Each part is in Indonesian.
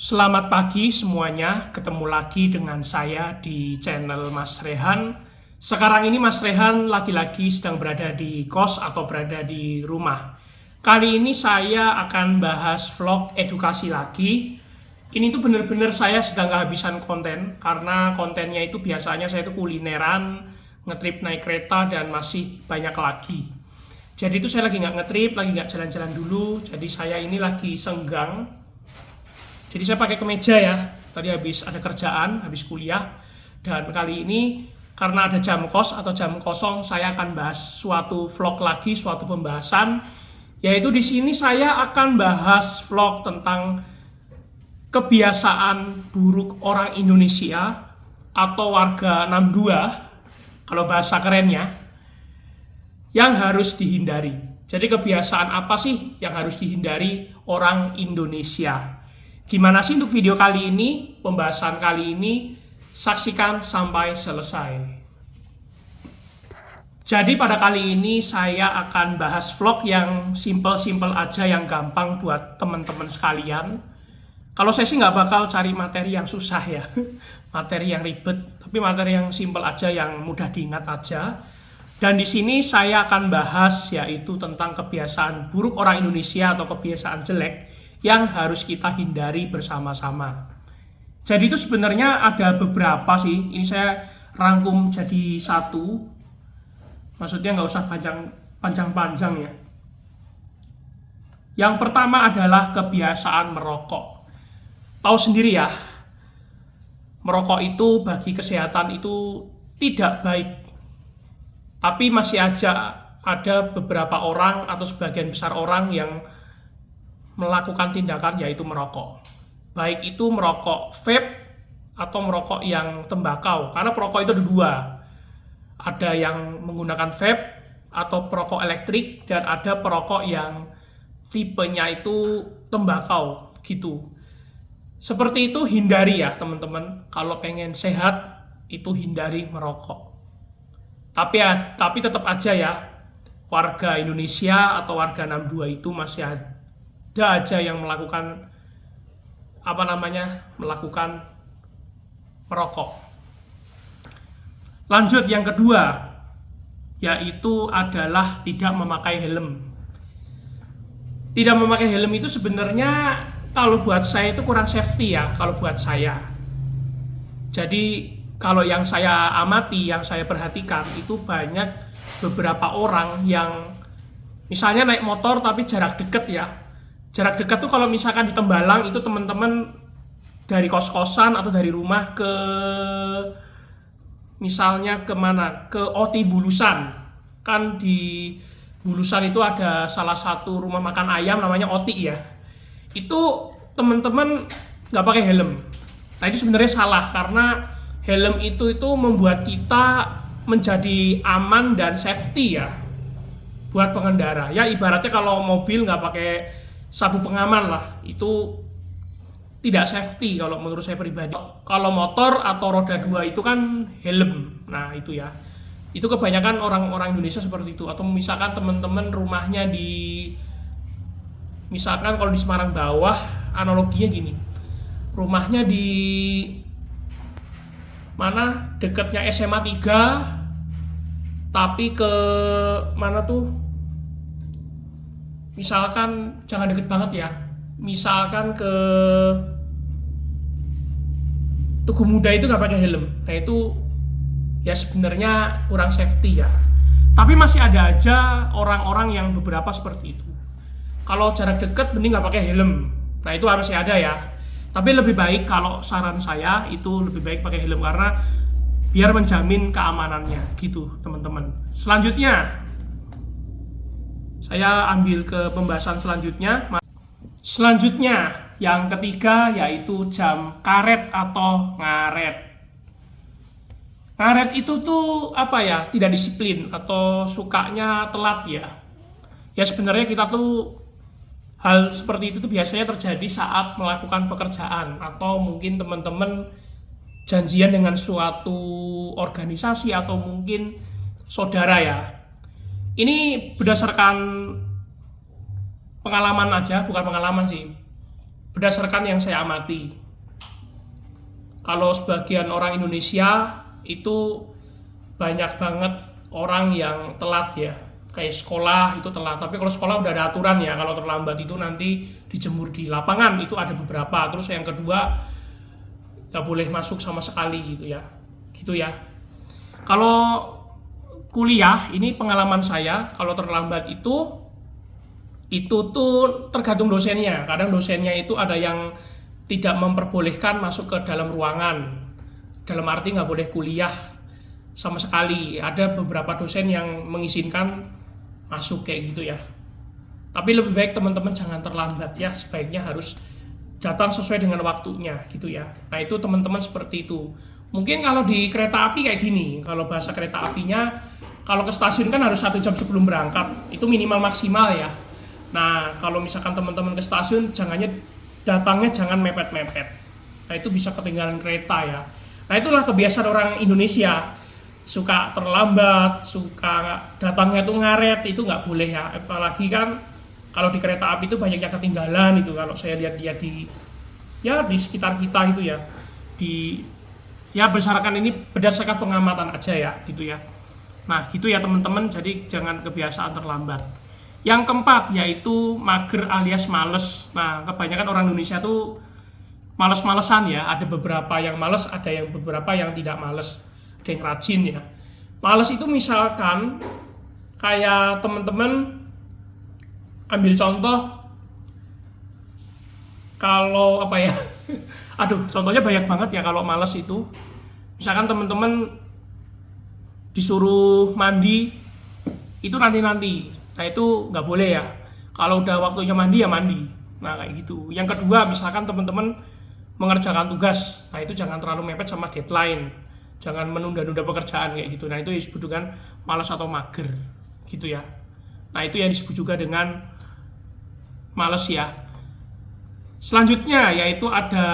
Selamat pagi semuanya, ketemu lagi dengan saya di channel Mas Rehan. Sekarang ini Mas Rehan lagi-lagi sedang berada di kos atau berada di rumah. Kali ini saya akan bahas vlog edukasi lagi. Ini tuh bener-bener saya sedang kehabisan konten, karena kontennya itu biasanya saya itu kulineran, ngetrip naik kereta, dan masih banyak lagi. Jadi itu saya lagi nggak ngetrip, lagi nggak jalan-jalan dulu, jadi saya ini lagi senggang. Jadi saya pakai kemeja ya, tadi habis ada kerjaan, habis kuliah. Dan kali ini karena ada jam kos atau jam kosong, saya akan bahas suatu vlog lagi, suatu pembahasan. Yaitu di sini saya akan bahas vlog tentang kebiasaan buruk orang Indonesia atau warga 62, kalau bahasa kerennya, yang harus dihindari. Jadi kebiasaan apa sih yang harus dihindari orang Indonesia? Gimana sih untuk video kali ini, pembahasan kali ini, saksikan sampai selesai. Jadi pada kali ini saya akan bahas vlog yang simple-simple aja, yang gampang buat teman-teman sekalian. Kalau saya sih nggak bakal cari materi yang susah ya, materi yang ribet, tapi materi yang simple aja, yang mudah diingat aja. Dan di sini saya akan bahas yaitu tentang kebiasaan buruk orang Indonesia atau kebiasaan jelek yang harus kita hindari bersama-sama. Jadi itu sebenarnya ada beberapa sih. Ini saya rangkum jadi satu. Maksudnya nggak usah panjang-panjang ya. Yang pertama adalah kebiasaan merokok. Tahu sendiri ya, merokok itu bagi kesehatan itu tidak baik. Tapi masih aja ada beberapa orang atau sebagian besar orang yang melakukan tindakan yaitu merokok. Baik itu merokok vape atau merokok yang tembakau. Karena perokok itu ada dua. Ada yang menggunakan vape atau perokok elektrik, dan ada perokok yang tipenya itu tembakau gitu. Seperti itu, hindari ya teman-teman. Kalau pengen sehat itu hindari merokok. Tapi tetap aja ya, warga Indonesia atau warga 62 itu masih ada aja yang melakukan melakukan merokok. Lanjut, yang kedua yaitu adalah tidak memakai helm. Tidak memakai helm itu sebenarnya kalau buat saya itu kurang safety ya, kalau buat saya. Jadi kalau yang saya amati, yang saya perhatikan, itu banyak beberapa orang yang misalnya naik motor tapi jarak dekat ya. Jarak dekat tuh kalau misalkan di Tembalang itu teman-teman dari kos-kosan atau dari rumah ke misalnya kemana? Ke OT Bulusan. Kan di Bulusan itu ada salah satu rumah makan ayam namanya OTI ya. Itu teman-teman nggak pakai helm. Nah itu sebenarnya salah, karena helm itu membuat kita menjadi aman dan safety ya buat pengendara. Ya ibaratnya kalau mobil nggak pakai sabuk pengaman lah, itu tidak safety kalau menurut saya pribadi. Kalau motor atau roda dua itu kan helm. Nah itu ya, itu kebanyakan orang-orang Indonesia seperti itu. Atau misalkan teman-teman rumahnya misalkan kalau di Semarang bawah, analoginya gini, rumahnya di mana dekatnya SMA 3, tapi ke mana tuh, misalkan jangan deket banget ya, misalkan ke Tugu Muda itu nggak pakai helm. Nah itu ya sebenarnya kurang safety ya. Tapi masih ada aja orang-orang yang beberapa seperti itu. Kalau jarak dekat mending nggak pakai helm. Nah itu harusnya ada ya. Tapi lebih baik, kalau saran saya itu lebih baik pakai helm, karena biar menjamin keamanannya gitu teman-teman. Selanjutnya saya ambil ke pembahasan selanjutnya. Selanjutnya yang ketiga yaitu jam karet atau ngaret. Ngaret itu tuh apa ya, tidak disiplin atau sukanya telat ya. Ya sebenarnya kita tuh hal seperti itu tuh biasanya terjadi saat melakukan pekerjaan, atau mungkin teman-teman janjian dengan suatu organisasi atau mungkin saudara ya. Ini berdasarkan pengalaman aja, bukan pengalaman sih. berdasarkan yang saya amati. Kalau sebagian orang Indonesia itu banyak banget orang yang telat ya, kayak sekolah itu telat. Tapi kalau sekolah udah ada aturan ya, kalau terlambat itu nanti dijemur di lapangan, itu ada beberapa. Terus yang kedua, nggak boleh masuk sama sekali gitu ya. Kalau kuliah, ini pengalaman saya, kalau terlambat itu tuh tergantung dosennya. Kadang dosennya itu ada yang tidak memperbolehkan masuk ke dalam ruangan, dalam arti nggak boleh kuliah sama sekali. Ada beberapa dosen yang mengizinkan masuk kayak gitu ya. Tapi lebih baik teman-teman jangan terlambat ya, sebaiknya harus datang sesuai dengan waktunya gitu ya. Nah itu teman-teman seperti itu. Mungkin kalau di kereta api kayak gini, kalau bahasa kereta apinya, kalau ke stasiun kan harus 1 jam sebelum berangkat, itu minimal maksimal ya. Nah kalau misalkan teman-teman ke stasiun, datangnya jangan mepet-mepet. Nah itu bisa ketinggalan kereta ya. Nah itulah kebiasaan orang Indonesia, suka terlambat, suka datangnya tuh ngaret, itu nggak boleh ya. Apalagi kan kalau di kereta api itu banyaknya ketinggalan itu, kalau saya lihat dia di sekitar kita itu ya. Berdasarkan pengamatan aja ya gitu ya. Nah gitu ya teman-teman, jadi jangan kebiasaan terlambat. Yang keempat yaitu mager alias males. Nah kebanyakan orang Indonesia tuh males-malesan ya. Ada beberapa yang males, ada yang beberapa yang tidak males, ada yang rajin ya. Males itu misalkan kayak teman-teman ambil contoh, kalau apa ya contohnya banyak banget ya kalau males itu. Misalkan teman-teman disuruh mandi itu nanti. Nah itu nggak boleh ya. Kalau udah waktunya mandi ya mandi. Nah kayak gitu. Yang kedua, misalkan teman-teman mengerjakan tugas, nah itu jangan terlalu mepet sama deadline. Jangan menunda-nunda pekerjaan kayak gitu. Nah itu disebut dengan malas atau mager gitu ya. Nah itu yang disebut juga dengan malas ya. Selanjutnya yaitu ada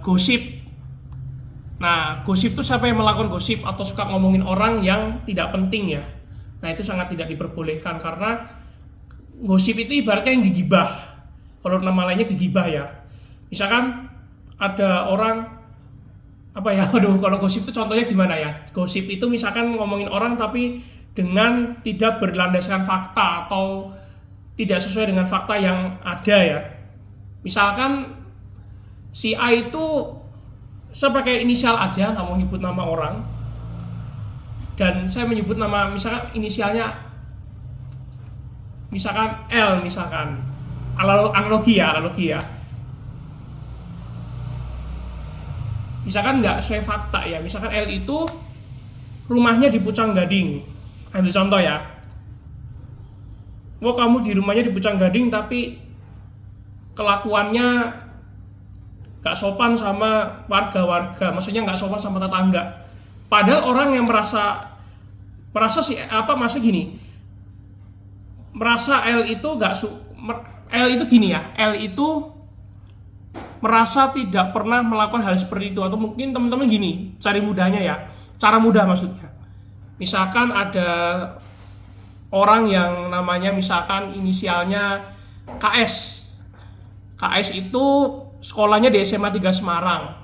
gosip. Nah gosip itu siapa yang melakukan gosip atau suka ngomongin orang yang tidak penting ya. Nah itu sangat tidak diperbolehkan, karena gosip itu ibaratnya yang gegibah. Kalau nama lainnya gegibah ya. Misalkan ada orang kalau gosip itu contohnya gimana ya? Gosip itu misalkan ngomongin orang tapi dengan tidak berlandaskan fakta atau tidak sesuai dengan fakta yang ada ya. Misalkan si A itu, saya pakai inisial aja, nggak mau nyebut nama orang. Dan saya menyebut nama, misalkan inisialnya misalkan L, misalkan analogi ya. Misalkan nggak sesuai fakta ya. Misalkan L itu rumahnya di Pucang Gading. Ambil contoh ya. Kamu di rumahnya di Pucang Gading tapi kelakuannya nggak sopan sama warga-warga, maksudnya nggak sopan sama tetangga. Padahal orang yang merasa L itu merasa tidak pernah melakukan hal seperti itu. Atau mungkin teman-teman gini, cara mudah maksudnya. Misalkan ada orang yang namanya misalkan inisialnya KS. KS itu sekolahnya di SMA 3 Semarang.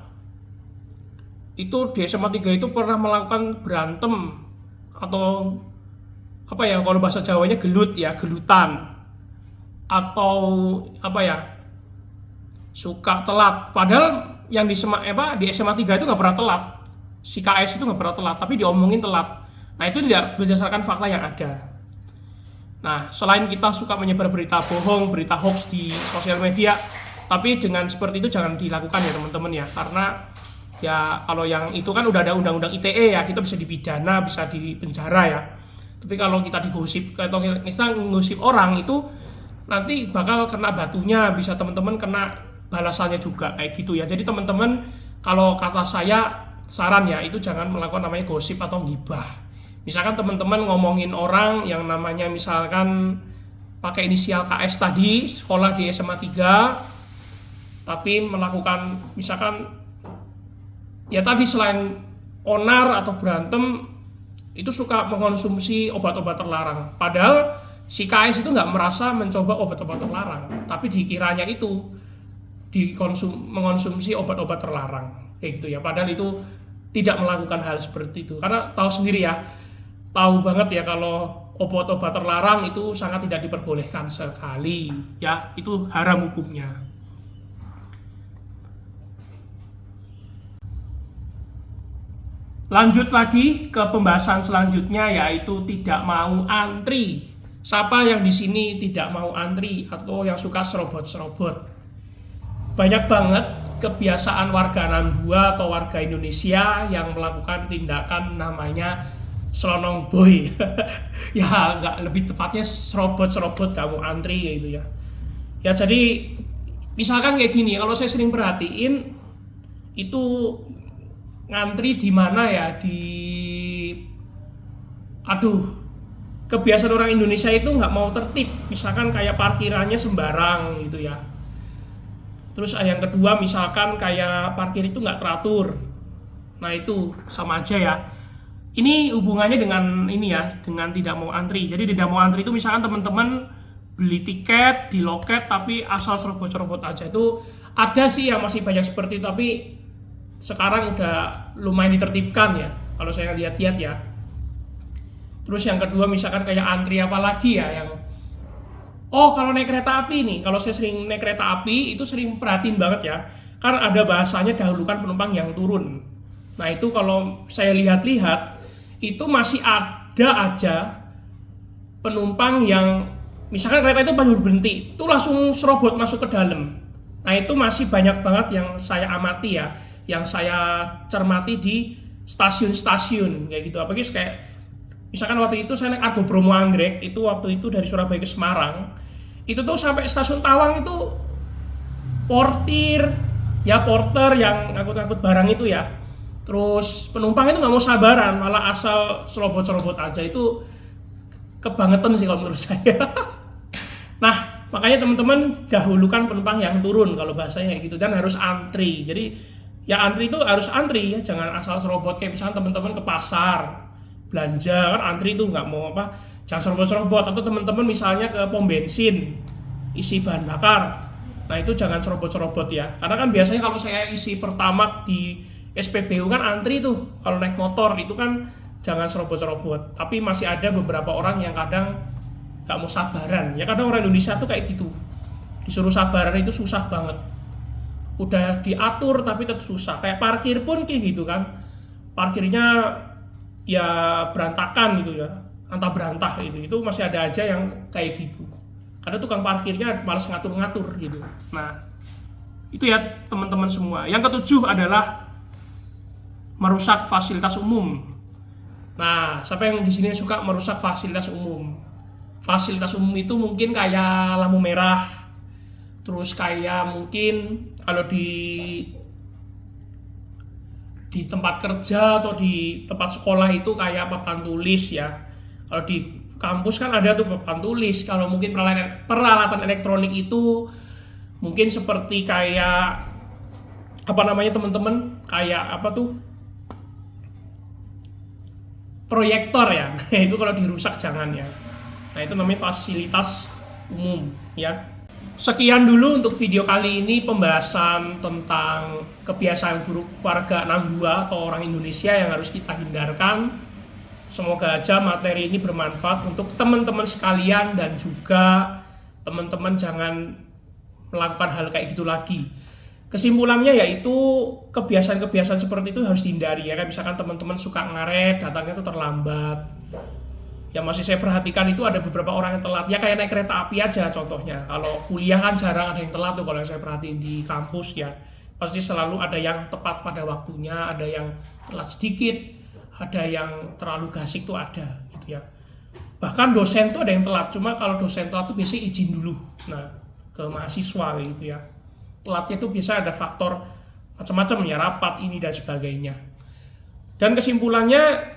Itu di SMA 3 itu pernah melakukan berantem atau kalau bahasa Jawanya gelutan, atau suka telat. Padahal yang di SMA 3 itu nggak pernah telat. Si KS itu nggak pernah telat, tapi diomongin telat. Nah itu tidak berdasarkan fakta yang ada. Nah selain kita suka menyebar berita bohong, berita hoax di sosial media, tapi dengan seperti itu jangan dilakukan ya teman-teman ya. Karena ya kalau yang itu kan udah ada undang-undang ITE ya, kita bisa dipidana, bisa dipenjara ya. Tapi kalau kita digosip atau kita ngosip orang itu nanti bakal kena batunya, bisa teman-teman kena balasannya juga kayak gitu ya. Jadi teman-teman, kalau kata saya saran ya, itu jangan melakukan namanya gosip atau ghibah. Misalkan teman-teman ngomongin orang yang namanya misalkan pakai inisial KS tadi, sekolah di SMA 3, tapi melakukan misalkan ya tadi selain onar atau berantem, itu suka mengkonsumsi obat-obat terlarang. Padahal si KS itu nggak merasa mencoba obat-obat terlarang, tapi dikiranya itu mengonsumsi obat-obat terlarang kayak gitu ya, padahal itu tidak melakukan hal seperti itu, karena tahu sendiri ya, tahu banget ya kalau obat-obat terlarang itu sangat tidak diperbolehkan sekali ya, itu haram hukumnya. Lanjut lagi ke pembahasan selanjutnya, yaitu tidak mau antri. Siapa yang di sini tidak mau antri atau yang suka serobot-serobot? Banyak banget kebiasaan warga Nambua atau warga Indonesia yang melakukan tindakan namanya selonong boy. Ya nggak, lebih tepatnya serobot-serobot kamu antri gitu ya. Ya jadi misalkan kayak gini, kalau saya sering perhatiin itu ngantri di mana ya, kebiasaan orang Indonesia itu nggak mau tertib, misalkan kayak parkirannya sembarang gitu ya. Terus yang kedua misalkan kayak parkir itu nggak teratur, nah itu sama aja ya. Ini hubungannya dengan ini ya, dengan tidak mau antri. Jadi tidak mau antri itu misalkan teman-teman beli tiket di loket tapi asal serobot-serobot aja, itu ada sih yang masih banyak seperti itu, tapi sekarang udah lumayan ditertibkan ya kalau saya lihat-lihat ya. Terus yang kedua misalkan kayak antri apa lagi ya, yang kalau naik kereta api nih, kalau saya sering naik kereta api itu sering perhatiin banget ya, kan ada bahasanya dahulukan penumpang yang turun. Nah itu kalau saya lihat-lihat itu masih ada aja penumpang yang misalkan kereta itu baru berhenti itu langsung serobot masuk ke dalam. Nah itu masih banyak banget yang saya amati ya, yang saya cermati di stasiun-stasiun kayak gitu. Apalagi kayak misalkan waktu itu saya naik Argo Bromo Anggrek, itu waktu itu dari Surabaya ke Semarang, itu tuh sampai stasiun Tawang itu porter yang ngangkut-ngangkut barang itu ya, terus penumpang itu nggak mau sabaran, malah asal serobot-serobot aja. Itu kebangetan sih kalau menurut saya. Nah makanya teman-teman dahulukan penumpang yang turun kalau bahasanya kayak gitu, dan harus antri. Jadi ya antri itu harus antri ya, jangan asal serobot. Kayak misalnya teman-teman ke pasar belanja kan antri itu nggak mau jangan serobot-serobot. Atau teman-teman misalnya ke pom bensin isi bahan bakar, nah itu jangan serobot-serobot ya, karena kan biasanya kalau saya isi pertamax di SPBU kan antri tuh. Kalau naik motor itu kan jangan serobot-serobot, tapi masih ada beberapa orang yang kadang nggak mau sabaran ya. Kadang orang Indonesia tuh kayak gitu, disuruh sabaran itu susah banget, udah diatur tapi tetap susah. Kayak parkir pun kayak gitu kan, parkirnya ya berantakan gitu ya, antah berantah gitu. Itu masih ada aja yang kayak gitu, karena tukang parkirnya malas ngatur-ngatur gitu. Nah itu ya teman-teman semua. Yang ketujuh adalah merusak fasilitas umum. Nah siapa yang di sini suka merusak fasilitas umum? Fasilitas umum itu mungkin kayak lampu merah, terus kayak mungkin kalau di tempat kerja atau di tempat sekolah itu kayak papan tulis ya. Kalau di kampus kan ada tuh papan tulis. Kalau mungkin peralatan elektronik itu mungkin seperti kayak apa namanya teman-teman, kayak apa tuh, proyektor ya. Nah itu kalau dirusak jangan ya. Nah itu namanya fasilitas umum ya. Sekian dulu untuk video kali ini, pembahasan tentang kebiasaan buruk warga Nambua atau orang Indonesia yang harus kita hindarkan. Semoga aja materi ini bermanfaat untuk teman-teman sekalian, dan juga teman-teman jangan melakukan hal kayak gitu lagi. Kesimpulannya yaitu kebiasaan-kebiasaan seperti itu harus dihindari ya. Kayak misalkan teman-teman suka ngaret, datangnya itu terlambat. Yang masih saya perhatikan itu ada beberapa orang yang telat. Ya kayak naik kereta api aja contohnya. Kalau kuliah kan jarang ada yang telat tuh kalau yang saya perhatiin di kampus ya. Pasti selalu ada yang tepat pada waktunya, ada yang telat sedikit, ada yang terlalu gasik tuh ada gitu ya. Bahkan dosen tuh ada yang telat. Cuma kalau dosen telat tuh biasanya izin dulu. Nah, ke mahasiswa gitu ya. Telatnya tuh biasa ada faktor macam-macam ya, rapat ini dan sebagainya. Dan kesimpulannya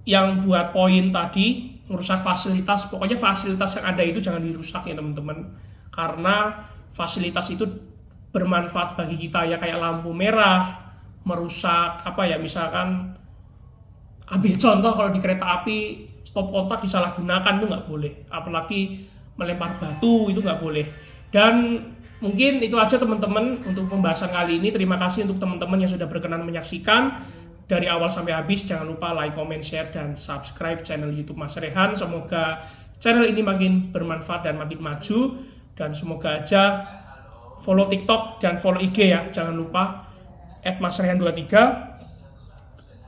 yang buat poin tadi, merusak fasilitas, pokoknya fasilitas yang ada itu jangan dirusak ya teman-teman, karena fasilitas itu bermanfaat bagi kita ya. Kayak lampu merah merusak apa ya, misalkan ambil contoh kalau di kereta api stop kontak disalahgunakan itu nggak boleh, apalagi melempar batu itu nggak boleh. Dan Mungkin itu aja teman-teman untuk pembahasan kali ini. Terima kasih untuk teman-teman yang sudah berkenan menyaksikan dari awal sampai habis. Jangan lupa like, comment, share, dan subscribe channel YouTube Mas Rehan. Semoga channel ini makin bermanfaat dan makin maju. Dan semoga aja follow TikTok dan follow IG ya. Jangan lupa @masrehan23,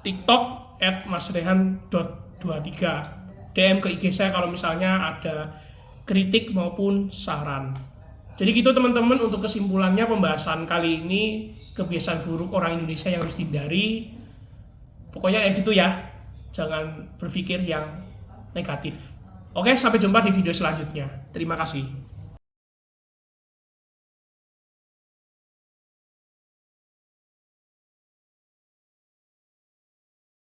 TikTok @masrehan.23. DM ke IG saya kalau misalnya ada kritik maupun saran. Jadi gitu teman-teman, untuk kesimpulannya pembahasan kali ini kebiasaan buruk orang Indonesia yang harus dihindari. Pokoknya kayak gitu ya. Jangan berpikir yang negatif. Oke, sampai jumpa di video selanjutnya. Terima kasih.